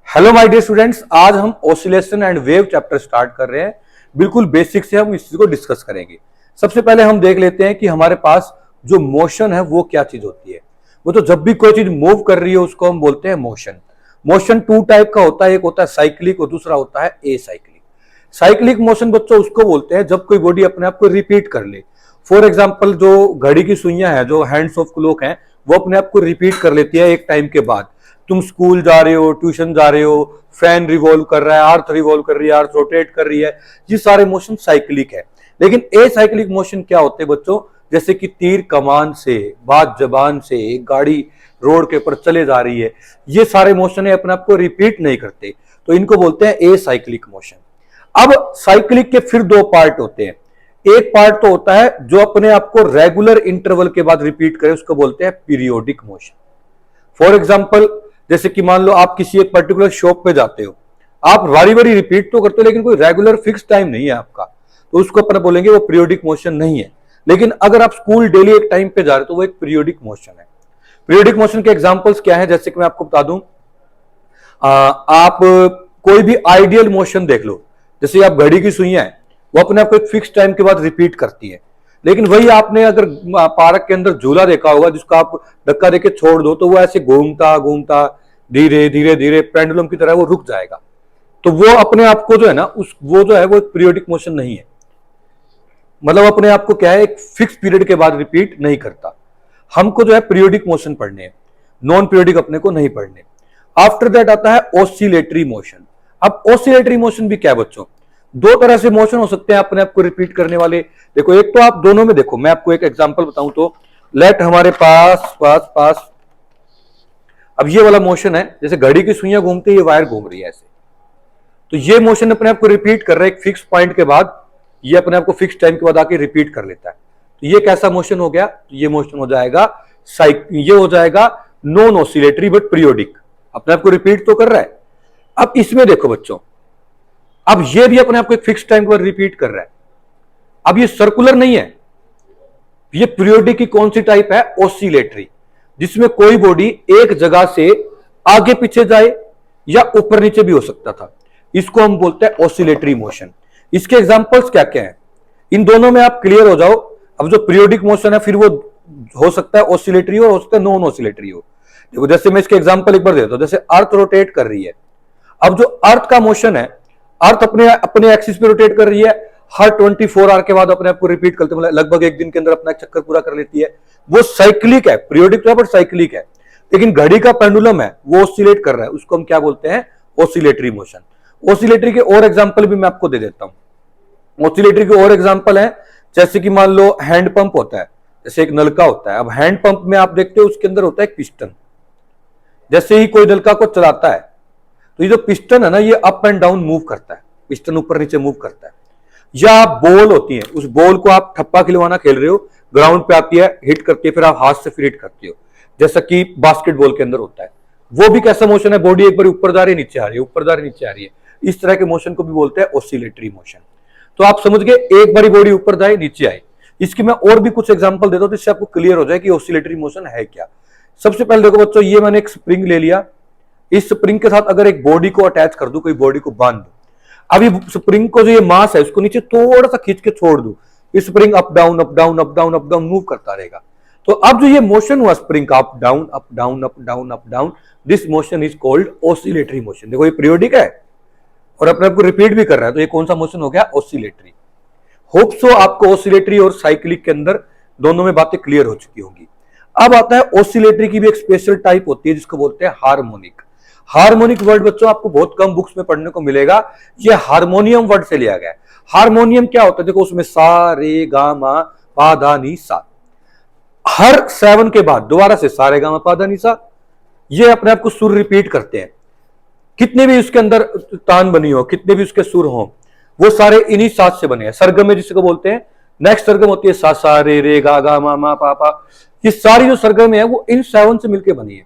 Hello my dear students, आज हम oscillation and wave chapter start कर रहे हैं। बिल्कुल बेसिक से हम इस चीज को डिस्कस करेंगे। सबसे पहले हम देख लेते हैं कि हमारे पास जो मोशन है वो क्या चीज होती है। वो तो जब भी कोई चीज मूव कर रही है उसको हम बोलते हैं मोशन। मोशन टू टाइप का होता है, एक होता है साइक्लिक और दूसरा होता है एसाइक्लिक। साइक्लिक मोशन बच्चों उसको बोलते हैं जब कोई बॉडी अपने आप को रिपीट कर ले। फॉर एग्जाम्पल, जो घड़ी की सुइयां हैं, जो हैंड्स ऑफ क्लॉक हैं, वो अपने आप को रिपीट कर लेती है एक टाइम के बाद। तुम स्कूल जा रहे हो, ट्यूशन जा रहे हो, फैन रिवॉल्व कर रहा है, अर्थ रिवॉल्व कर रही है, अर्थ रोटेट कर रही है, ये सारे मोशन साइक्लिक है। लेकिन एसाइक्लिक मोशन क्या होते हैं बच्चों? जैसे कि तीर कमान से, बात जबान से, एक गाड़ी रोड के ऊपर चले जा रही है, ये सारे मोशन है अपने आप को रिपीट नहीं करते, तो इनको बोलते हैं एसाइक्लिक मोशन। अब साइक्लिक के फिर दो पार्ट होते हैं। एक पार्ट तो होता है जो अपने आप को रेगुलर इंटरवल के बाद रिपीट करे, उसको बोलते हैं पीरियोडिक मोशन। फॉर एग्जाम्पल, जैसे कि मान लो आप किसी एक पर्टिकुलर शॉप पे जाते हो, आप बारी बारी रिपीट तो करते हो लेकिन कोई रेगुलर फिक्स टाइम नहीं है आपका, तो उसको अपन बोलेंगे वो पीरियोडिक मोशन नहीं है। लेकिन अगर आप स्कूल डेली एक टाइम पे जा रहे हो तो वो एक पीरियोडिक मोशन है। पीरियोडिक मोशन के एग्जांपल्स क्या है, जैसे कि मैं आपको बता दूं, आप कोई भी आइडियल मोशन देख लो। जैसे आप घड़ी की सुइयां है, वो अपने आप को एक फिक्स टाइम के बाद रिपीट करती है। लेकिन वही आपने अगर पार्क के अंदर झूला देखा होगा जिसको आप धक्का देके छोड़ दो तो वो ऐसे घूमता घूमता धीरे धीरे धीरे पेंडुलम की तरह वो रुक जाएगा। तो वो अपने आप को जो है ना, उस वो जो है वो एक पीरियोडिक मोशन नहीं है। मतलब अपने आप को क्या है, एक फिक्स पीरियड के बाद रिपीट नहीं करता। हमको जो है पीरियोडिक मोशन पढ़ने हैं, नॉन पीरियोडिक अपने को नहीं पढ़ने। आफ्टर दैट आता है ऑसिलेटरी मोशन। अब ऑसिलेटरी मोशन भी क्या है बच्चों? दो तरह से मोशन हो सकते हैं अपने आप को रिपीट करने वाले। देखो, एक तो आप दोनों में देखो, मैं आपको एक एग्जांपल बताऊं तो लेट हमारे पास पास पास अब ये वाला मोशन है, जैसे घड़ी की सुइयां घूमती है, ये वायर घूम रही है ऐसे, तो ये मोशन अपने आप को रिपीट कर रहा है एक फिक्स पॉइंट के बाद। ये अपने आप को फिक्स टाइम के बाद आके रिपीट कर लेता है। तो ये कैसा मोशन हो गया? तो ये मोशन हो जाएगा ये हो जाएगा नॉन ऑसिलेटरी बट पीरियोडिक, अपने आप को रिपीट तो कर रहा है। अब इसमें देखो बच्चों, अब ये भी अपने आप को एक फिक्स टाइम पर रिपीट कर रहा है। अब ये सर्कुलर नहीं है, ये पीरियोडिक की कौन सी टाइप है? ऑसिलेटरी, जिसमें कोई बॉडी एक जगह से आगे पीछे जाए या ऊपर नीचे भी हो सकता था। इसको हम बोलते हैं ऑसिलेटरी मोशन। इसके एग्जांपल्स क्या क्या हैं, इन दोनों में आप क्लियर हो जाओ। अब जो पीरियोडिक मोशन है फिर वो हो सकता है ऑसिलेटरी हो सकता है नॉन ऑसिलेटरी हो। देखो, जैसे मैं इसके एग्जांपल एक बार देता हूं। जैसे अर्थ रोटेट कर रही है, अब जो अर्थ का मोशन है, अर्थ अपने अपने एक्सिस पे रोटेट कर रही है, हर 24 आवर के बाद अपने आप को रिपीट करते, मतलब लगभग एक दिन के अंदर अपना एक चक्कर पूरा कर लेती है। वो साइक्लिक है, पीरियोडिक तो है बट साइक्लिक है। लेकिन घड़ी का पेंडुलम है, वो ऑसिलेट कर रहा है, उसको हम क्या बोलते हैं? Oscillatory motion. ऑसिलेटरी के और एग्जांपल भी मैं आपको दे देता हूं। ऑसिलेटरी के और एग्जांपल है, जैसे कि मान लो हैंड पंप होता है, जैसे एक नलका होता है। अब हैंड पंप में आप देखते हो उसके अंदर होता है एक पिस्टन। जैसे ही कोई नलका को चलाता है तो ये जो पिस्टन है ना, ये अप एंड डाउन मूव करता है, पिस्टन ऊपर नीचे मूव करता है। या बॉल होती है, उस बॉल को आप ठप्पा खिलवाना खेल रहे हो, ग्राउंड पे आती है, हिट करती है, फिर आप हाथ से फिर हिट करते हो, जैसा कि बास्केटबॉल के अंदर होता है। वो भी कैसा मोशन है? बॉडी एक बार ऊपर जा रही है, नीचे आ रही है, ऊपर जा रही है, नीचे आ रही है। इस तरह के मोशन को भी बोलते हैं ऑसिलेटरी मोशन। तो आप समझ गए, एक बारी बॉडी ऊपर जाए नीचे आए। इसकी मैं और भी कुछ एग्जांपल देता हूं जिससे आपको क्लियर हो जाए कि ऑसिलेटरी मोशन है क्या। सबसे पहले देखो बच्चों, ये मैंने एक स्प्रिंग ले लिया। इस स्प्रिंग के साथ अगर एक बॉडी को अटैच कर दूं, कोई बॉडी को बांध दूं, अभी स्प्रिंग को जो ये मास है उसको नीचे थोड़ा सा खींच के छोड़ दूं, spring up down up down up down up down move करता रहेगा। तो अब जो ये मोशन हुआ स्प्रिंग का, up down up down up down up down, this motion is called oscillatory motion. देखो, ये पीरियोडिक है और अपने आप को रिपीट भी कर रहा है, तो ये कौन सा मोशन हो गया? ऑसिलेटरी। होप सो आपको ऑसिलेटरी और साइक्लिक के अंदर दोनों में बातें क्लियर हो चुकी होंगी। अब आता है ऑसिलेटरी की भी एक स्पेशल टाइप होती है जिसको बोलते हैं हार्मोनिक। हार्मोनिक वर्ड बच्चों आपको बहुत कम बुक्स में पढ़ने को मिलेगा। ये हारमोनियम वर्ड से लिया गया है। हारमोनियम क्या होता है? देखो, उसमें सा रे गा मा पा धा नी सा, हर 7 के बाद दोबारा से सा रे गा मा पा धा नी सा, ये अपने आप को सुर रिपीट करते हैं। कितने भी उसके अंदर तान बनी हो, कितने भी उसके सुर हो, वो सारे इन्हीं सात से बने हैं। सरगम में जिसको बोलते हैं, नेक्स्ट सरगम होती है सा सा रे रे गा गा मा मा पा पा। ये सारी जो सरगम है वो इन 7 से मिलकर बनी है।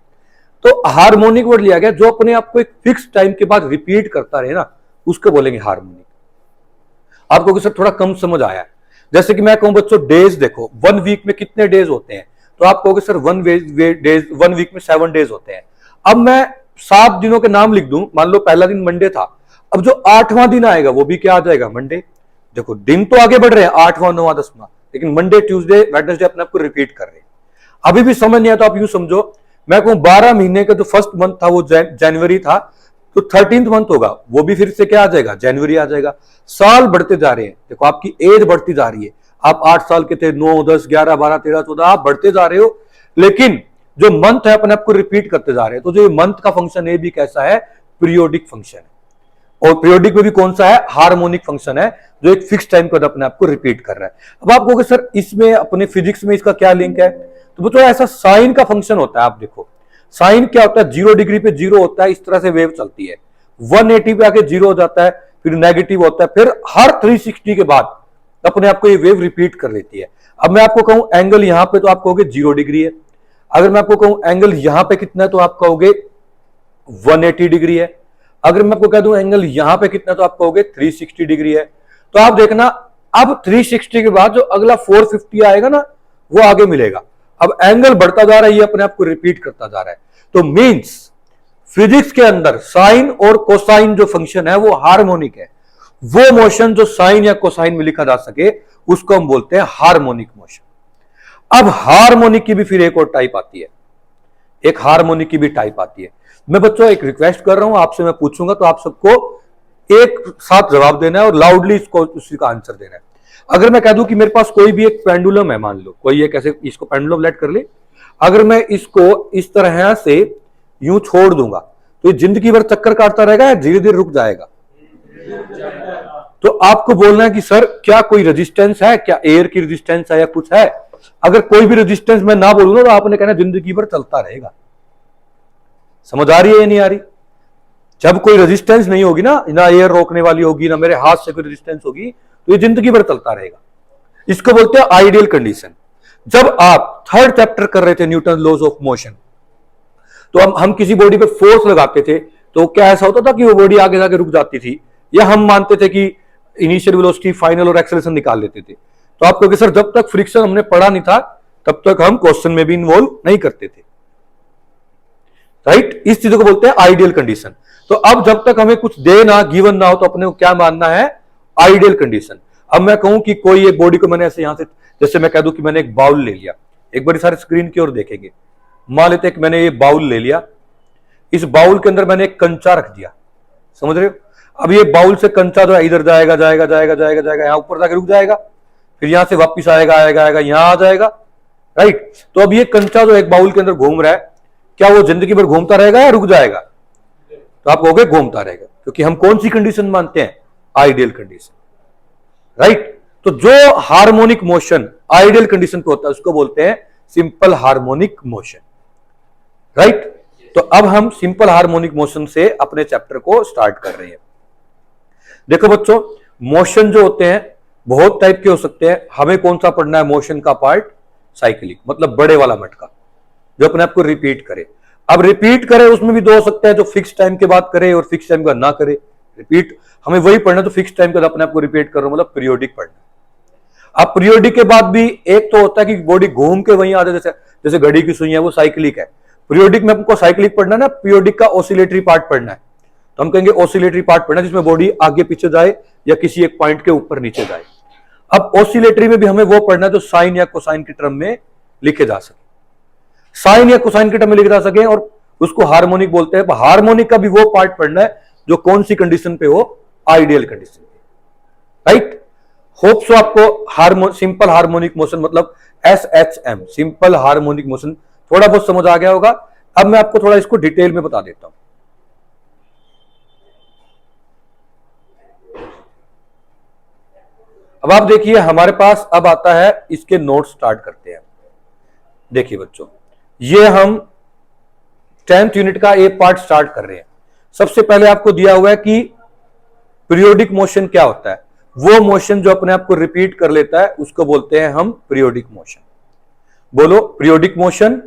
तो हार्मोनिक वर्ड लिया गया, जो अपने आप को एक फिक्स टाइम के बाद रिपीट करता रहे ना, उसको बोलेंगे हार्मोनिक। आपको सर थोड़ा कम समझ आया। जैसे कि मैं कहूं बच्चों, डेज देखो, 1 वीक में कितने डेज होते हैं? तो आप कहोगे सर 1 वीक में 7 डेज होते हैं। अब मैं 7 दिनों के नाम लिख दूं, मान लो पहला दिन मंडे था, अब जो 8वां दिन आएगा वो भी क्या आ जाएगा, मंडे। देखो दिन तो आगे बढ़ रहे हैं, 8वां 9वां 10वां, लेकिन मंडे ट्यूसडे वेडनेसडे अपने आप को रिपीट कर रहे हैं। अभी भी समझ नहीं आया तो आप यूं समझो, मैं कहूं 12 महीने का जो फर्स्ट मंथ था वो जनवरी था, तो 13th मंथ होगा वो भी फिर से क्या आ जाएगा, जनवरी आ जाएगा। साल बढ़ते जा रहे हैं, देखो आपकी एज बढ़ती जा रही है। आप 8 साल के थे, 9 10 11 12 13 14, आप बढ़ते जा रहे हो, लेकिन जो मंथ है अपने आप को रिपीट करते जा रहे हैं। तो जो मंथ का फंक्शन है भी कैसा है, पीरियोडिक फंक्शन है। और पीरियोडिक में भी कौन सा है, हार्मोनिक फंक्शन है, जो एक फिक्स टाइम पर अपने आप को रिपीट कर रहा है। अब आप कहोगे सर इसमें अपने फिजिक्स में इसका क्या लिंक है, तो बच्चों ऐसा साइन का फंक्शन होता है। आप देखो साइन क्या होता है, 0 डिग्री पे 0 होता है, इस तरह से वेव चलती है, 180 पे आके 0 हो जाता है, फिर नेगेटिव होता है, फिर हर 360 के बाद अपने आप को ये वेव रिपीट कर लेती है। अब मैं आपको कहूं एंगल यहां पे, तो आप कहोगे 0 डिग्री है। अगर मैं आपको कहूं एंगल यहां पे कितना है, तो आप कहोगे 180 डिग्री है। अगर मैं आपको कह दूं एंगल यहां पे कितना, तो आप कहोगे 360 डिग्री है। तो आप देखना अब 360 के बाद जो अगला 450 आएगा ना, वो आगे मिलेगा। अब एंगल बढ़ता जा रहा है, ये अपने आप को रिपीट करता जा रहा है। तो मींस फिजिक्स के अंदर साइन और कोसाइन जो फंक्शन है वो हार्मोनिक है। वो मोशन जो साइन या कोसाइन में लिखा जा सके उसको हम बोलते हैं हार्मोनिक मोशन। अब हार्मोनिक की भी फिर एक और टाइप आती है, एक हार्मोनिक की भी टाइप आती है। मैं बच्चों एक रिक्वेस्ट कर रहा हूं आपसे, मैं पूछूंगा तो आप सबको एक साथ जवाब देना है और लाउडली इसको उसी का आंसर देना है। अगर मैं कह दूं कि मेरे पास कोई भी एक पेंडुलम है, मान लो कोई एक ऐसे, इसको पेंडुलम लेट कर ले, अगर मैं इसको इस तरह से यूं छोड़ दूंगा तो ये जिंदगी भर चक्कर काटता रहेगा या धीरे धीरे रुक जाएगा? तो आपको बोलना है कि सर क्या कोई रेजिस्टेंस है, क्या एयर की रेजिस्टेंस है या कुछ है? अगर कोई भी रेजिस्टेंस मैं ना बोलूंगा तो आपने कहना जिंदगी भर चलता रहेगा। समझ आ रही है या नहीं आ रही? जब कोई रेजिस्टेंस नहीं होगी ना, ना एयर रोकने वाली होगी, ना मेरे हाथ से कोई रेजिस्टेंस होगी, तो ये जिंदगी भर चलता रहेगा। इसको बोलते हैं आइडियल कंडीशन। जब आप 3rd चैप्टर कर रहे थे न्यूटन लॉज ऑफ मोशन, तो हम किसी बॉडी पे फोर्स लगाते थे, तो क्या ऐसा होता था कि वो बॉडी आगे जाके रुक जाती थी, या हम मानते थे कि इनिशियल वेलोसिटी, फाइनल और एक्सेलरेशन निकाल लेते थे? तो आप कहोगे सर जब तक फ्रिक्शन हमने पढ़ा नहीं था तब तक हम क्वेश्चन में भी इन्वॉल्व नहीं करते थे, राइट? इस चीजों को बोलते हैं आइडियल कंडीशन। तो अब जब तक हमें कुछ दे ना, गिवन ना हो, तो अपने को क्या मानना है, आइडियल कंडीशन। अब मैं कहूं कि कोई एक बॉडी को मैंने ऐसे यहां से, जैसे मैं कह दूं कि मैंने एक बाउल ले लिया, एक बार सारे स्क्रीन की ओर देखेंगे, मान लेते हैं कि मैंने ये बाउल ले लिया, इस बाउल के अंदर मैंने एक कंचा रख दिया, समझ रहे हो? अब ये बाउल से कंचा जो है इधर जाएगा जाएगा जाएगा जाएगा जाएगा, यहां ऊपर जाकर रुक जाएगा, फिर यहां से वापिस आएगा आएगा आएगा, यहां आ जाएगा, राइट? तो अब ये कंचा जो एक बाउल के अंदर घूम रहा है, क्या वो जिंदगी भर घूमता रहेगा या रुक जाएगा? तो आप कहोगे घूमता रहेगा, क्योंकि हम कौन सी कंडीशन मानते हैं, आइडियल कंडीशन, राइट? तो जो हार्मोनिक मोशन आइडियल कंडीशन पे होता है उसको बोलते हैं सिंपल हार्मोनिक मोशन, राइट? तो अब हम सिंपल हार्मोनिक मोशन से अपने चैप्टर को स्टार्ट कर रहे हैं। देखो बच्चों, मोशन जो होते हैं बहुत टाइप के हो सकते हैं। हमें कौन सा पढ़ना है मोशन का पार्ट, साइक्लिक, मतलब बड़े वाला मटका जो अपने आप को रिपीट करे। अब रिपीट करे उसमें भी दो हो सकते हैं, जो फिक्स टाइम के बाद करे और फिक्स टाइम का ना करे। रिपीट हमें वही पढ़ना, तो फिक्स टाइम के बाद अपने आप को रिपीट करो, मतलब पीरियोडिक पढ़ना। अब पीरियोडिक के बाद भी एक तो होता है कि बॉडी घूम के वहीं आ जाए, जैसे घड़ी की सुई है, वो साइक्लिक है। पीरियोडिक में हमको साइक्लिक पढ़ना ना, पीरियोडिक का ऑसिलेटरी पार्ट पढ़ना है, तो हम कहेंगे ऑसिलेटरी पार्ट पढ़ना, जिसमें बॉडी आगे पीछे जाए या किसी एक पॉइंट के ऊपर नीचे जाए। अब ऑसिलेटरी में भी हमें वो पढ़ना है जो साइन या कोसाइन की टर्म में लिखे जा सके, साइन या कोसाइन की टर्म में लिखे जा सके, और उसको हार्मोनिक बोलते हैं। हार्मोनिक का भी वो पार्ट पढ़ना है जो कौन सी कंडीशन पे हो, आइडियल कंडीशन पे, राइट? होप सो आपको सिंपल हार्मोनिक मोशन मतलब SHM, सिंपल हार्मोनिक मोशन, थोड़ा बहुत समझ आ गया होगा। अब मैं आपको थोड़ा इसको डिटेल में बता देता हूं। अब आप देखिए हमारे पास अब आता है, इसके नोट स्टार्ट करते हैं। देखिए बच्चों, ये हम 10th यूनिट का एक पार्ट स्टार्ट कर रहे हैं। सबसे पहले आपको दिया हुआ है कि पीरियोडिक मोशन क्या होता है। वो मोशन जो अपने आप को रिपीट कर लेता है उसको बोलते हैं हम पीरियोडिक मोशन। बोलो, periodic motion,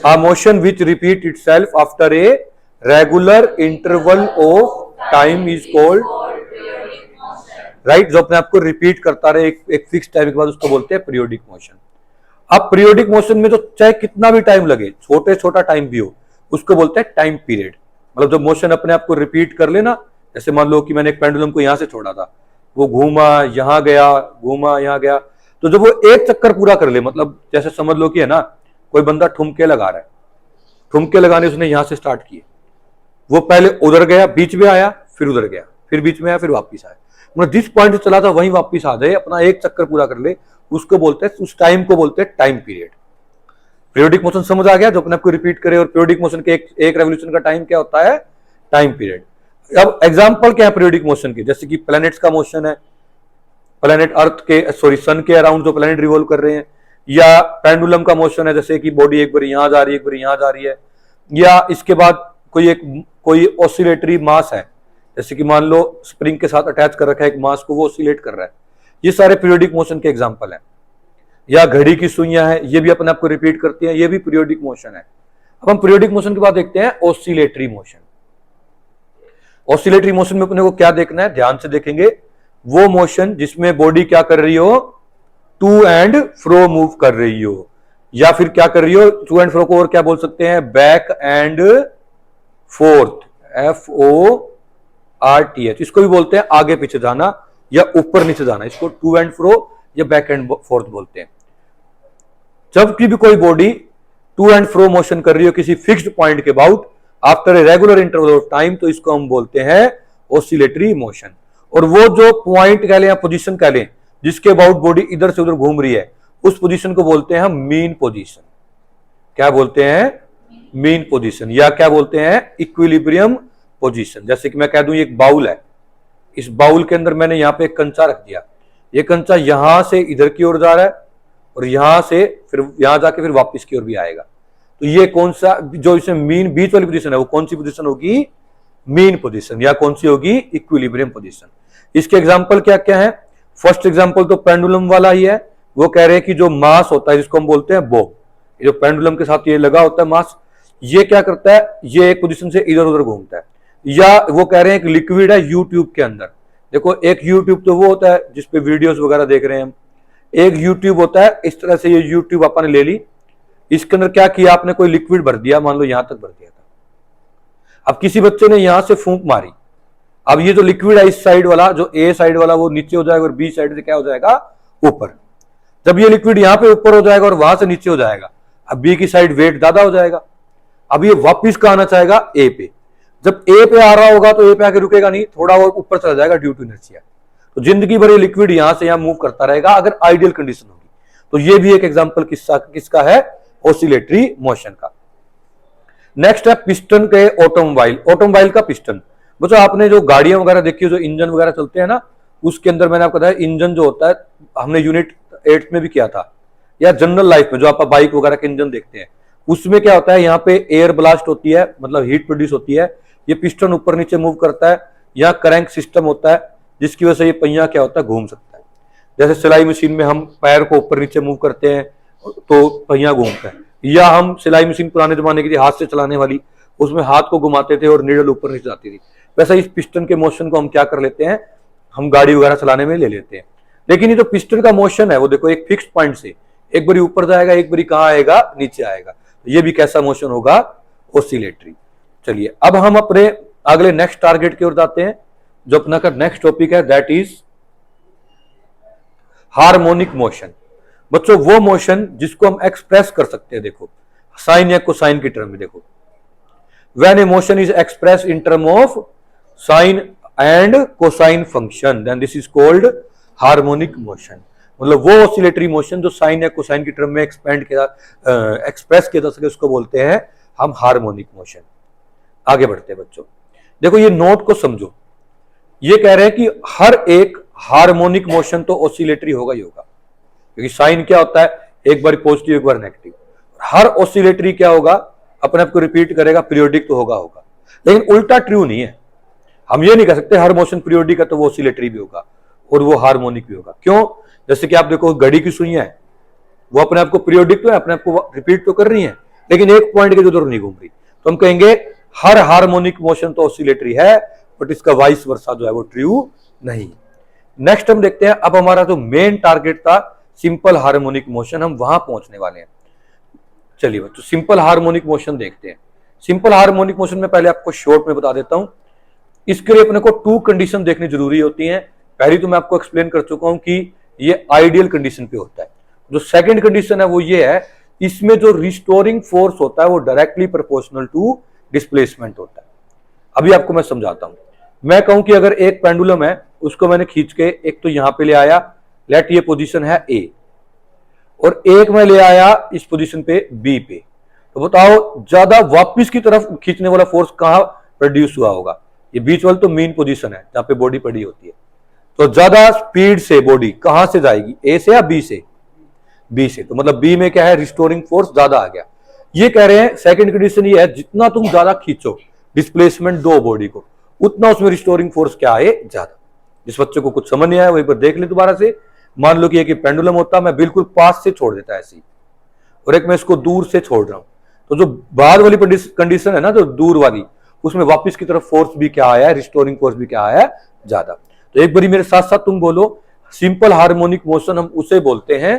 a motion which repeat itself after a regular interval of time is called, right? जो अपने आप को रिपीट करता रहे एक फिक्स टाइम के बाद, उसको बोलते हैं पीरियोडिक मोशन। अब पीरियोडिक मोशन में तो चाहे कितना भी टाइम लगे, छोटा टाइम भी हो, उसको बोलते हैं टाइम पीरियड। मतलब जब मोशन अपने आप को रिपीट कर लेना, जैसे मान लो कि मैंने एक पेंडुलम को यहां से छोड़ा था, वो घूमा यहां गया, घूमा यहां गया, तो जब वो एक चक्कर पूरा कर ले, मतलब जैसे समझ लो कि है ना कोई बंदा ठुमके लगा रहा है, ठुमके लगाने उसने यहां से स्टार्ट किए, वो पहले उधर गया, बीच में आया, फिर उधर गया, फिर बीच में आया, फिर वापिस आया, मतलब जिस पॉइंट से चला था वहीं वापिस आ जाए, अपना एक चक्कर पूरा कर ले, उसको बोलते हैं, उस टाइम को बोलते हैं टाइम पीरियड। पीरियोडिक मोशन समझ आ गया, जो अपने आप को रिपीट करे, और पीरियोडिक मोशन के एक रेवोल्यूशन का टाइम क्या होता है, टाइम पीरियड। अब एग्जांपल क्या है पीरियोडिक मोशन की, जैसे कि प्लैनेट्स का मोशन है, प्लैनेट अर्थ के सॉरी सन के अराउंड जो प्लैनेट रिवॉल्व कर रहे हैं, या पेंडुलम का मोशन है, जैसे कि बॉडी एक बार यहां जा रही है, एक बार यहां जा रही है, या इसके बाद कोई ऑसिलेटरी मास है, जैसे कि मान लो स्प्रिंग के साथ अटैच कर रखा है एक मास को, वो ऑसिलेट कर रहा है, ये सारे पीरियोडिक मोशन के एग्जांपल हैं। या घड़ी की सुइयां हैं, ये भी अपने आप को रिपीट करती हैं, ये भी पीरियोडिक मोशन है। अब हम पीरियोडिक मोशन के बाद देखते हैं ऑसिलेटरी मोशन। ऑसिलेटरी मोशन में अपने को क्या देखना है, ध्यान से देखेंगे, वो मोशन जिसमें बॉडी क्या कर रही हो, टू एंड फ्रो मूव कर रही हो, या फिर क्या कर रही हो, टू एंड फ्रो को और क्या बोल सकते हैं, बैक एंड फोर्थ, FORTH, इसको भी बोलते हैं आगे पीछे जाना या ऊपर नीचे जाना, इसको टू एंड फ्रो या बैक एंड फोर्थ बोलते हैं। जबकि भी कोई body to and fro motion कर रही हो किसी फिक्स्ड पॉइंट के about after a regular interval of time, तो इसको हम बोलते हैं ऑसिलेटरी मोशन। और वो जो पॉइंट कह लें या पोजीशन कह लें जिसके अबाउट बॉडी इधर से उधर घूम रही है, उस पोजीशन को बोलते हैं हम मीन पोजीशन। क्या बोलते हैं, मीन पोजीशन, या क्या बोलते हैं, इक्विलिब्रियम पोजीशन। जैसे कि मैं कह दूं ये एक बाउल है, इस बाउल के अंदर मैंने यहां पे एक कंचा रख दिया, ये कंचा यहां से इधर की ओर जा रहा है और यहां से फिर यहां जाके फिर वापस की ओर भी आएगा, तो ये कौन सा, जो इसमें मीन बीच वाली पोजीशन है, वो कौन सी पोजीशन होगी, मीन पोजीशन, या कौन सी होगी, इक्विलिब्रियम पोजीशन। इसके एग्जांपल क्या क्या है, फर्स्ट एग्जांपल तो पेंडुलम वाला ही है, वो कह रहे हैं कि जो मास होता है जिसको हम बोलते हैं बो, जो पेंडुलम के साथ ये लगा होता है मास, ये क्या करता है, ये एक पोजीशन से इधर उधर घूमता है। या वो कह रहे हैं कि लिक्विड है यूट्यूब के अंदर, देखो एक यूट्यूब तो वो होता है जिसपे वीडियोस वगैरह देख रहे हैं हम, एक यूट्यूब होता है इस तरह से, ये यूट्यूब आपने ले ली, इसके अंदर क्या किया आपने, कोई लिक्विड भर दिया, मान लो यहां तक भर दिया था, अब किसी बच्चे ने यहां से फूंक मारी, अब ये जो लिक्विड है इस साइड वाला, जो ए साइड वाला वो नीचे हो जाएगा और बी साइड से क्या हो जाएगा, ऊपर। जब ये लिक्विड यहां पे ऊपर हो जाएगा और वहां से नीचे हो जाएगा, अब बी की साइड वेट ज्यादा हो जाएगा, अब ये वापिस कहां आना चाहेगा, ए पे। जब ए पे आ रहा होगा तो ए पे आके रुकेगा नहीं, थोड़ा और ऊपर चला जाएगा ड्यू टू इनर्शिया, तो जिंदगी भर ये लिक्विड यहां से यहां मूव करता रहेगा अगर आइडियल कंडीशन होगी। तो ये भी एक एग्जांपल किसका है, ऑसिलेटरी मोशन का। नेक्स्ट है पिस्टन के ऑटोमोबाइल, ऑटोमोबाइल का पिस्टन। बच्चों आपने जो गाड़ियां वगैरह देखी हो, जो इंजन वगैरह चलते हैं ना, उसके अंदर मैंने आपको बताया इंजन जो होता है, हमने यूनिट 8 में भी किया था, या जनरल लाइफ में जो आप बाइक वगैरह के इंजन देखते हैं, उसमें क्या होता है, यहाँ पे एयर ब्लास्ट होती है, मतलब हीट प्रोड्यूस होती है, ये पिस्टन ऊपर नीचे मूव करता है, यहाँ क्रैंक सिस्टम होता है जिसकी वजह से ये पहिया क्या होता है, घूम सकता है। जैसे सिलाई मशीन में हम पैर को ऊपर नीचे मूव करते हैं तो पहिया घूमता है, या हम सिलाई मशीन पुराने जमाने की थी हाथ से चलाने वाली, उसमें हाथ को घुमाते थे और नीडल ऊपर नीचे जाती थी, वैसा इस पिस्टन के मोशन को हम क्या कर लेते हैं, हम गाड़ी वगैरह चलाने में ले लेते हैं। लेकिन ये जो पिस्टन का मोशन है वो देखो एक फिक्स्ड पॉइंट से एक बारी ऊपर जाएगा, एक बारी कहां आएगा, नीचे आएगा, ये भी कैसा मोशन होगा, ऑसिलेटरी। चलिए अब हम अपने अगले नेक्स्ट टारगेट की ओर जाते हैं, जो अपना का नेक्स्ट टॉपिक है, दैट इज हार्मोनिक मोशन। बच्चों वो मोशन जिसको हम एक्सप्रेस कर सकते हैं, देखो साइन या कोसाइन की टर्म में, देखो when a motion is express in term of sine and cosine function then this is called harmonic motion. मतलब वो ऑसिलेटरी मोशन जो साइन या कोसाइन की टर्म में एक्सप्रेस किया जा सके, उसको बोलते हैं हम हार्मोनिक मोशन। आगे बढ़ते हैं बच्चों, देखो ये नोट को समझो, ये कह रहे हैं कि हर एक हार्मोनिक मोशन तो ऑसिलेटरी होगा ही होगा, क्योंकि साइन क्या होता है, एक बार पॉजिटिव एक बार नेगेटिव, हर ऑसिलेटरी क्या होगा, अपने आप को रिपीट करेगा, पीरियोडिक तो होगा होगा। लेकिन उल्टा ट्रू नहीं है, हम ये नहीं कह सकते हर मोशन पीरियोडिक है तो वो ऑसिलेटरी भी होगा और वो हार्मोनिक भी होगा। क्यों, जैसे कि आप देखो घड़ी की सुइयां है, वो अपने आप को पीरियोडिक तो है, अपने आप को रिपीट तो कर रही है, लेकिन एक पॉइंट के उधर नहीं घूम रही, तो हम कहेंगे हर हार्मोनिक मोशन तो ऑसिलेटरी है, बट इसका वाइस वर्सा जो है वो ट्रू नहीं। नेक्स्ट हम देखते हैं, अब हमारा जो मेन टारगेट था सिंपल हार्मोनिक मोशन, हम वहां पहुंचने वाले हैं। चलिए बच्चों सिंपल हार्मोनिक मोशन देखते हैं। सिंपल हार्मोनिक मोशन में पहले आपको शॉर्ट में बता देता हूं। इसके लिए अपने को 2 कंडीशन देखनी जरूरी होती हैं। पहली तो मैं आपको एक्सप्लेन कर चुका हूं कि ये आइडियल कंडीशन पे होता है। जो सेकंड कंडीशन है वो ये है, इसमें जो रिस्टोरिंग फोर्स होता है वो डायरेक्टली प्रोपोर्शनल टू डिस्प्लेसमेंट होता है। अभी आपको मैं समझाता हूं। मैं कहूं कि अगर एक पेंडुलम है, उसको मैंने खींच के एक तो यहां पे ले आया, लेट ये पोजीशन है ए, और एक मैं ले आया इस पोजीशन पे बी पे, तो बताओ ज्यादा वापस की तरफ खींचने वाला फोर्स कहां प्रोड्यूस हुआ होगा? ये बीच वाली तो मेन पोजीशन है जहां पे बॉडी पड़ी होती है। तो ज्यादा स्पीड से बॉडी कहां से जाएगी, ए से या बी से? बी से। तो मतलब बी में क्या है, रिस्टोरिंग फोर्स ज्यादा आ गया। ये कह रहे हैं सेकंड कंडीशन ये है, जितना तुम ज्यादा खींचो, डिस्प्लेसमेंट दो बॉडी को, उतना उसमें रिस्टोरिंग फोर्स क्या है, ज्यादा। जिस बच्चे को कुछ समझ नहीं आया वहीं पर देख ले दोबारा से। मान लो कि एक पेंडुलम होता, मैं बिल्कुल पास से छोड़ देता ऐसे ही, और एक मैं इसको दूर से छोड़ रहा हूं, तो जो बाद वाली कंडीशन है ना, जो दूर वाली, उसमें वापस की तरफ फोर्स भी क्या आया है, रिस्टोरिंग फोर्स भी क्या आया है, ज्यादा। तो एक बारी मेरे साथ साथ तुम बोलो, सिंपल हार्मोनिक मोशन हम उसे बोलते हैं,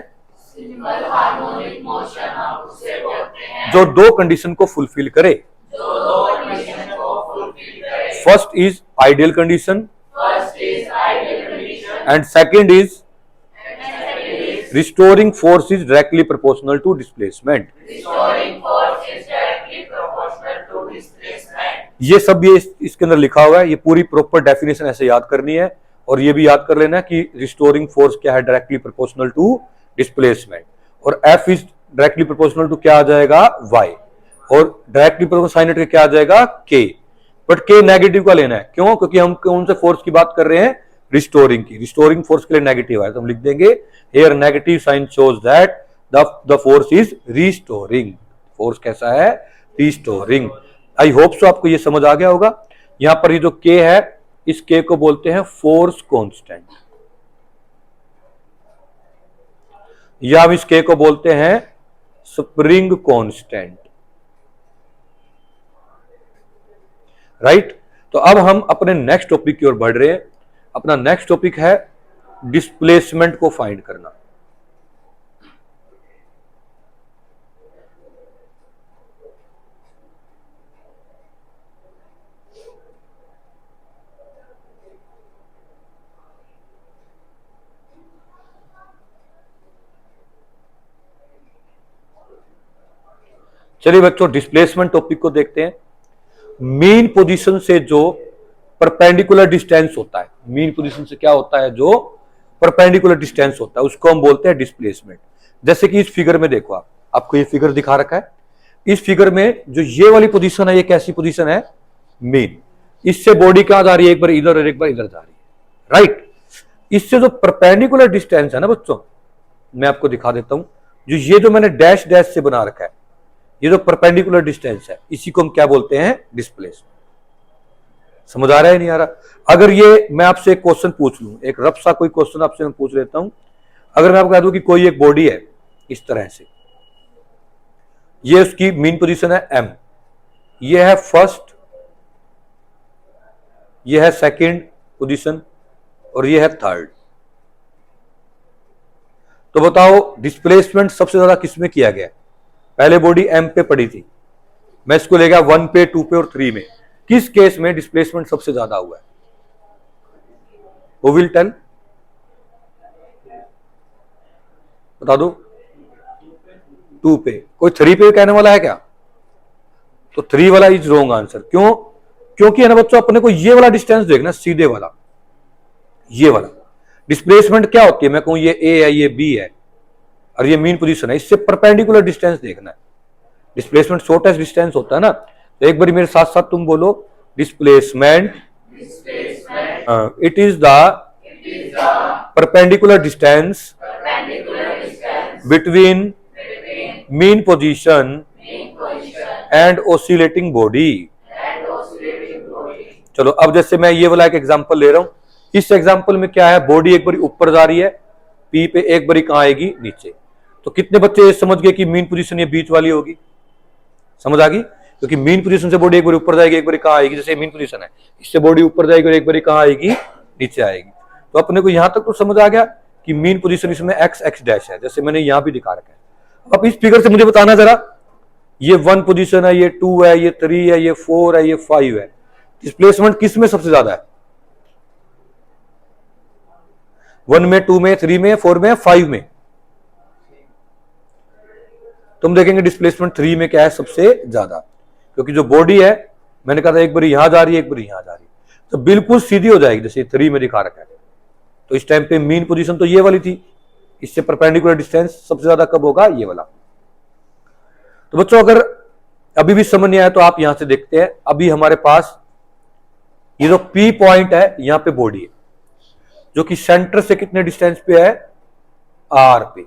सिंपल हार्मोनिक मोशन हम उसे बोलते हैं जो 2 कंडीशन को फुलफिल करे। जो 2 कंडीशन को फुलफिल करे। First is ideal condition first is ideal condition and second is restoring force is directly proportional to displacement. Restoring force is directly proportional to displacement. ये सब ये इसके अंदर लिखा हुआ है, ये पूरी प्रॉपर डेफिनेशन ऐसे याद करनी है। और ये भी याद कर लेना कि रिस्टोरिंग फोर्स क्या है, डायरेक्टली प्रोपोर्शनल टू डिस्प्लेसमेंट। और F is directly proportional to क्या आ जाएगा, वाई, और डायरेक्टली प्रोपोर्शनल साइन के क्या आ जाएगा, के। बट के नेगेटिव का लेना है, क्यों? क्योंकि हम कौन से फोर्स की बात कर रहे हैं, रिस्टोरिंग की। रिस्टोरिंग फोर्स के लिए नेगेटिव है तो हम लिख देंगे here negative sign shows that the force is restoring. Force कैसा है, रिस्टोरिंग। आई होप सो आपको ये समझ आ गया होगा। यहां पर ये जो के है, इस के को बोलते हैं फोर्स कांस्टेंट, या हम इस के को बोलते हैं स्प्रिंग कांस्टेंट, राइट। तो अब हम अपने नेक्स्ट टॉपिक की ओर बढ़ रहे हैं। अपना नेक्स्ट टॉपिक है डिस्प्लेसमेंट को फाइंड करना। चलिए बच्चों, डिस्प्लेसमेंट टॉपिक को देखते हैं। मीन पोजीशन से जो परपेंडिकुलर डिस्टेंस होता है, मीन पोजीशन से क्या होता है, जो परपेंडिकुलर डिस्टेंस होता है, उसको हम बोलते हैं डिस्प्लेसमेंट। जैसे कि इस फिगर में देखो, आपको ये फिगर दिखा रखा है। इस फिगर में जो ये वाली पोजीशन है, ये कैसी पोजीशन है, मीन। इससे बॉडी कहां जा रही है, एक बार इधर और एक बार इधर जा रही है, राइट। इससे जो परपेंडिकुलर डिस्टेंस है ना बच्चों, मैं आपको दिखा देता हूं। जो मैंने डैश डैश से बना रखा है, ये जो परपेंडिकुलर डिस्टेंस है, इसी को हम क्या बोलते हैं, डिस्प्लेसमेंट। समझ आ रहा है, नहीं आ रहा? अगर ये मैं आपसे एक क्वेश्चन पूछ लूं, एक रफ सा कोई क्वेश्चन आपसे मैं पूछ लेता हूं। अगर मैं आपको कह दूं कि कोई एक बॉडी है इस तरह से, ये उसकी मीन पोजीशन है एम, ये है फर्स्ट, ये है सेकंड पोजीशन, और ये है थर्ड। तो बताओ डिस्प्लेसमेंट सबसे ज्यादा किसमें किया गया? पहले बॉडी एम पे पड़ी थी, मैं इसको ले गया 1 पे, 2 पे और 3 में। किस केस में डिस्प्लेसमेंट सबसे ज्यादा हुआ है? Who will tell? बता दो। 2 पे। कोई 3 पे कहने वाला है क्या? तो 3 वाला इज रॉन्ग आंसर। क्यों? क्योंकि है ना बच्चों, अपने को ये वाला डिस्टेंस देखना, सीधे वाला, ये वाला डिस्प्लेसमेंट क्या होती है। मैं कहूं ये ए है, ये बी है, और ये मीन पोजीशन है, इससे परपेंडिकुलर डिस्टेंस देखना है। डिस्प्लेसमेंट शॉर्टेस्ट डिस्टेंस होता है ना। तो एक बार मेरे साथ साथ तुम बोलो, displacement it is the perpendicular distance between mean position and oscillating body. चलो अब जैसे मैं ये वाला एक एग्जांपल ले रहा हूं। इस एग्जांपल में क्या है, बॉडी एक बारी ऊपर जा रही है पी पे, एक बारी कहां आएगी, नीचे। तो कितने बच्चे ये समझ गए कि मीन पोजीशन ये बीच वाली होगी? समझ आ गई? क्योंकि मीन पोजीशन से बॉडी एक बार ऊपर जाएगी, एक बार कहां आएगी। जैसे मीन पोजीशन है, इससे बॉडी ऊपर जाएगी और एक बार कहां आएगी, नीचे आएगी। तो अपने को यहां तक तो समझ आ गया कि मीन पोजीशन इसमें एक्स एक्स डैश है, जैसे मैंने यहां भी दिखा रखा है। अब इस फिगर से मुझे बताना जरा, ये 1 पोजीशन है, ये 2 है, ये 3 है, ये 4 है, ये 5 है। डिस्प्लेसमेंट किस में सबसे ज्यादा है? 1 में, 2 में, 3 में, 4 में, 5 में? तुम देखेंगे डिस्प्लेसमेंट 3 में क्या है सबसे ज्यादा, क्योंकि जो बॉडी है, मैंने कहा था एक बार यहां जा रही है, एक बार यहां जा रही है, तो बिल्कुल सीधी हो जाएगी जैसे 3 में दिखा रखा है। तो इस टाइम पे मीन पोजीशन तो ये वाली थी, इससे परपेंडिकुलर डिस्टेंस सबसे ज्यादा कब होगा? ये वाला। तो बच्चों अगर अभी भी समझ नहीं आया तो आप यहां से देखते हैं, अभी हमारे पास ये जो P पॉइंट है, यहां पे बॉडी है जो कि सेंटर से कितने डिस्टेंस पे है? R पे,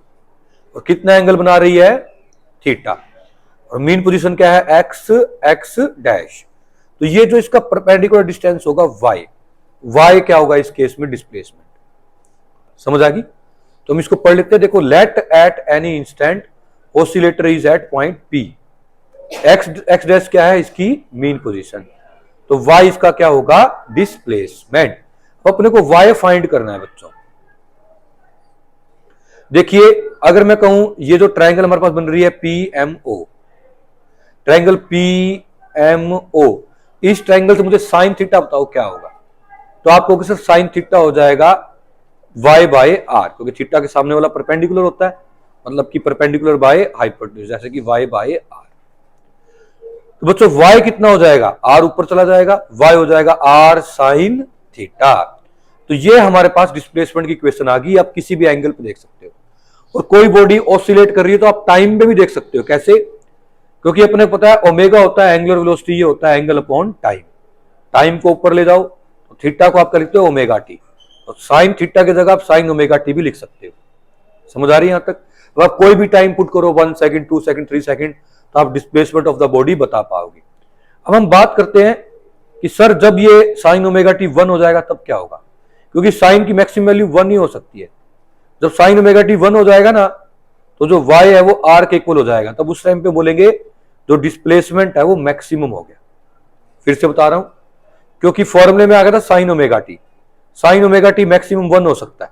और कितना एंगल बना रही है? थीटा। और मीन पोजीशन क्या है? x dash. तो ये जो इसका परपेंडिकुलर डिस्टेंस होगा y क्या होगा इस केस में? डिस्प्लेसमेंट। समझ आ गई? तो हम इसको पढ़ लेते हैं। देखो, let at any instant oscillator is at point P। x dash क्या है? इसकी मीन पोजीशन। तो y इसका क्या होगा? डिस्प्लेसमेंट। अपने को y फाइंड करना है बच्चों। देखिए, अगर मैं कहूं ये जो ट्रायंगल हमारे पास बन रही है PMO, ट्रायंगल PMO, इस ट्रायंगल से मुझे साइन थीटा बताओ क्या होगा? तो आप कहोगे सर साइन थीटा हो जाएगा y बाय r, क्योंकि थीटा के सामने वाला परपेंडिकुलर होता है, मतलब कि परपेंडिकुलर बाय हाइपोटेन्यूज, जैसे कि y बाय r। तो बच्चों y कितना हो जाएगा? r ऊपर चला जाएगा, y हो जाएगा r साइन थीटा। तो ये हमारे पास डिस्प्लेसमेंट की क्वेश्चन आ गई। आप किसी भी एंगल पे देख सकते हो, और कोई बॉडी ऑसिलेट कर रही है तो आप टाइम में भी देख सकते हो। कैसे? क्योंकि अपने को पता है ओमेगा होता है एंगुलर वेलोसिटी, ये होता है एंगल अपॉन टाइम। टाइम को ऊपर ले जाओ तो थीटा को आप कर लिखते हो ओमेगा टी, और साइन थीटा की जगह आप साइन ओमेगा टी भी लिख सकते हो। समझ आ रही है यहां तक? तो आप कोई भी टाइम पुट करो, 1 सेकंड, 2 सेकंड, 3 सेकंड, तो आप डिस्प्लेसमेंट ऑफ द बॉडी बता पाओगे। अब हम बात करते हैं कि सर जब ये साइन ओमेगा टी 1 हो जाएगा तब क्या होगा? क्योंकि साइन की मैक्सिमम वैल्यू 1 ही हो सकती है। जब साइन ओमेगा टी 1 हो जाएगा ना, तो जो y है वो r के इक्वल हो जाएगा। तब उस टाइम पे बोलेंगे जो डिस्प्लेसमेंट है वो मैक्सिमम हो गया। फिर से बता रहा हूं, क्योंकि फॉर्मूले में आ गया था sign omega T, sign omega T maximum 1 हो सकता है,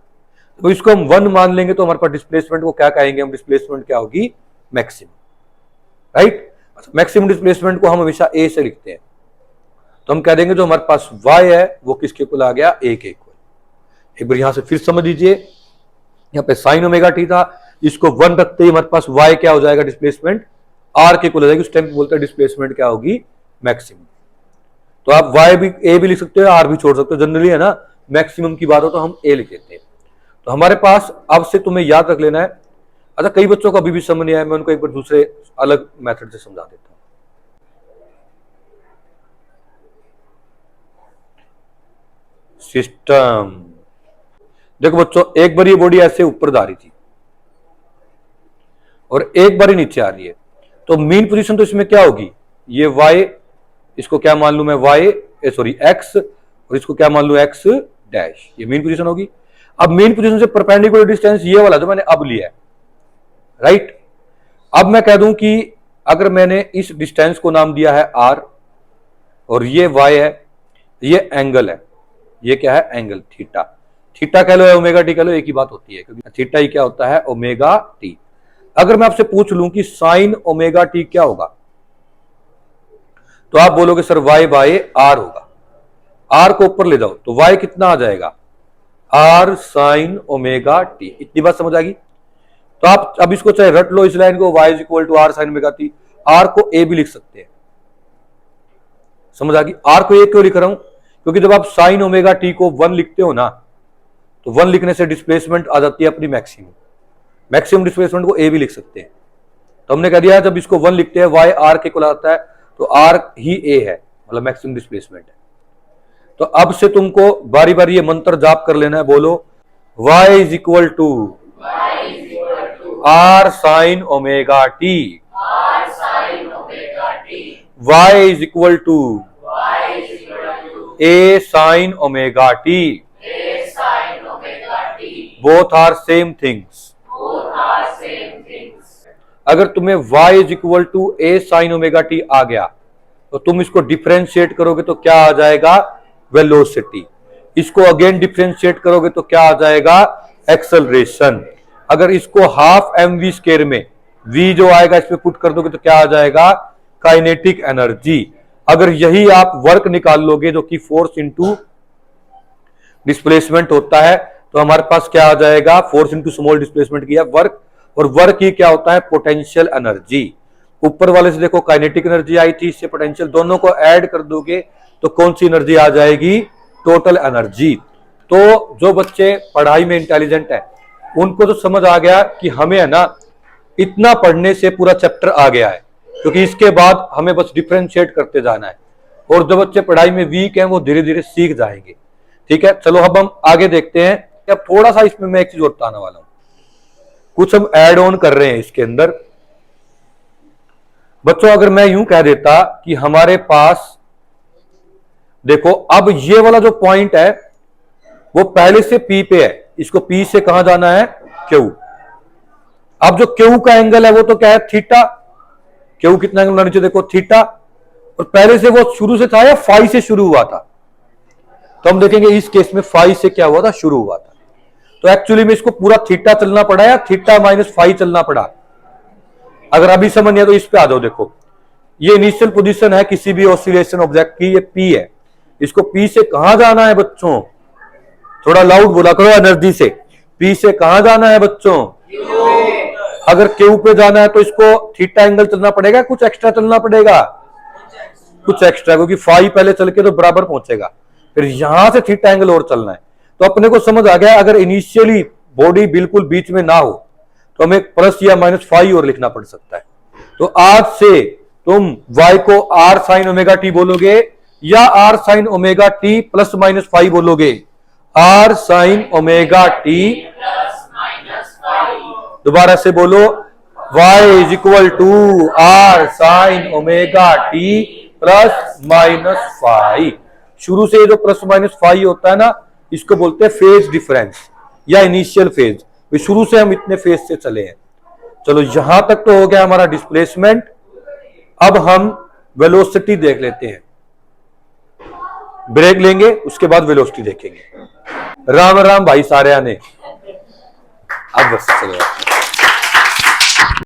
तो इसको हम 1 मान लेंगे तो हमारे पास डिस्प्लेसमेंट को क्या कहेंगे हम? डिस्प्लेसमेंट क्या होगी? Maximum, right? मैक्सिमम डिस्प्लेसमेंट को हम हमेशा a से लिखते हैं, तो हम कह देंगे जो हमारे पास y है वो किसके इक्वल आ गया? a के इक्वल। एक बार यहां से फिर समझ लीजिए, यहां पे साइन ओमेगा टी था, इसको 1 रखते ही हमारे पास y क्या हो जाएगा? डिस्प्लेसमेंट r के इक्वल हो जाएगी। उस टाइम पे बोलते हैं डिस्प्लेसमेंट क्या होगी? मैक्सिमम। तो आप y भी a भी लिख सकते हो, r भी छोड़ सकते हो। जनरली है ना, मैक्सिमम की बात हो तो हम a लिख देते हैं। तो हमारे पास अब से तुम्हें याद रख लेना है। अच्छा, कई बच्चों को अभी भी समझ नहीं आया, मैं उनको एक बार दूसरे अलग मेथड से समझा देता हूं। सिस्टम, देखो बच्चों, एक बार ये बॉडी ऐसे ऊपर जा रही थी और एक बार ही नीचे आ रही है, तो मीन पोजीशन तो इसमें क्या होगी? ये y, इसको क्या मान लू मैं? x, और इसको क्या मान लू? x dash. ये मीन पोजीशन होगी। अब मीन पोजीशन से परपेंडिकुलर डिस्टेंस ये वाला जो मैंने अब लिया है, राइट? अब मैं कह दूं कि अगर मैंने इस डिस्टेंस को नाम दिया है r, और ये y है, ये एंगल है, ये क्या है? Angle theta. थीटा कह लो या ओमेगा टी कह लो, एक ही बात होती है, क्योंकि थीटा ही क्या होता है? Omega T. अगर मैं आपसे पूछ लूं कि साइन ओमेगा टी क्या होगा, तो आप बोलोगे सर y बाय r होगा। r को ऊपर ले जाओ तो y कितना आ जाएगा? r sine omega T. इतनी बात समझ आ गई? तो आप अब इसको चाहे रट लो इस लाइन को, y is equal to r sine omega t. r को a भी लिख सकते हैं। समझ आ गई? r को a क्यों लिख रहा हूं? क्योंकि जब आप साइन ओमेगा टी को 1 लिखते हो ना, तो 1 लिखने से डिस्प्लेसमेंट आ जाती है अपनी मैक्सिमम। मैक्सिमम डिस्प्लेसमेंट को a भी लिख सकते हैं। तो हमने कह दिया जब इसको 1 लिखते हैं, y r के इक्वल आता है, तो r ही a है, मतलब मैक्सिमम डिस्प्लेसमेंट है। तो अब से तुमको बारी बारी ये मंत्र जाप कर लेना है। बोलो y is equal to r sine omega T, y is equal to a sine omega T, both are same things. अगर तुम्हें y is equal to a sine omega T आ गया, तो तुम इसको डिफरेंशिएट करोगे तो क्या आ जाएगा? वेलोसिटी। इसको अगेन डिफरेंशिएट करोगे तो क्या आ जाएगा? एक्सेलरेशन। अगर इसको हाफ mv स्क्वायर में v जो आएगा इसमें पुट कर दोगे तो क्या आ जाएगा, काइनेटिक एनर्जी। अगर यही आप वर्क निकाल लोगे जो कि फोर्स इंटू डिस्प्लेसमेंट होता है, तो हमारे पास क्या आ जाएगा, फोर्स इंटू स्मॉल डिस्प्लेसमेंट किया वर्क, और वर्क ही क्या होता है, पोटेंशियल एनर्जी। ऊपर वाले से देखो काइनेटिक एनर्जी आई थी, इससे पोटेंशियल, दोनों को ऐड कर दोगे तो कौन सी एनर्जी आ जाएगी, टोटल एनर्जी। तो जो बच्चे पढ़ाई में इंटेलिजेंट है उनको तो समझ आ गया कि हमें है ना इतना पढ़ने से पूरा चैप्टर आ गया है, क्योंकि इसके बाद हमें बस डिफरेंशिएट करते जाना है, और जो बच्चे पढ़ाई में वीक हैं वो धीरे धीरे सीख जाएंगे। ठीक है, चलो अब हम आगे देखते हैं। अब थोड़ा सा इसमें मैं एक चीज और बताने वाला हूं, कुछ हम ऐड ऑन कर रहे हैं इसके अंदर। बच्चों अगर मैं यूं कह देता कि हमारे पास देखो, अब ये वाला जो पॉइंट है वो पहले से P पे है, इसको P से कहां जाना है, Q। अब जो Q का एंगल है वो तो क्या है, थीटा। Q कितना एंगल होना चाहिए, देखो थीटा, और पहले से वो शुरू से था या फाई से शुरू हुआ था, तो हम देखेंगे इस केस में फाई से क्या हुआ था, शुरू हुआ था। तो एक्चुअली में इसको पूरा थीटा चलना पड़ा या थीटा माइनस फाई चलना पड़ा। अगर अभी समझ नहीं तो इस पे आ जाओ, देखो ये इनिशियल पोजीशन है किसी भी ऑसिलेशन ऑब्जेक्ट की, ये P है, इसको P से कहां जाना है बच्चों, थोड़ा लाउड बोला करो एनर्जी से, P से कहां जाना है बच्चों, अगर Q पे जाना है तो इसको थीटा एंगल चलना पड़ेगा, कुछ एक्स्ट्रा चलना पड़ेगा, कुछ एक्स्ट्रा, क्योंकि फाई पहले चल के तो बराबर पहुंचेगा, फिर यहां से थीटा एंगल और चलना है। तो अपने को समझ आ गया, अगर इनिशियली बॉडी बिल्कुल बीच में ना हो तो हमें प्लस या माइनस फाई और लिखना पड़ सकता है। तो आज से तुम y को r साइन ओमेगा टी बोलोगे या r sine omega t plus minus phi बोलोगे, r sine omega t plus minus phi. दोबारा से बोलो, y is equal to r sine omega t plus minus phi. शुरू से जो प्लस माइनस फाई होता है ना, इसको बोलते हैं फेज डिफरेंस या इनिशियल फेज। शुरू से हम इतने फेज से चले हैं। चलो यहां तक तो हो गया हमारा डिस्प्लेसमेंट। अब हम वेलोसिटी देख लेते हैं, ब्रेक लेंगे उसके बाद वेलोसिटी देखेंगे। राम राम भाई सारे आने, अब बस चलो।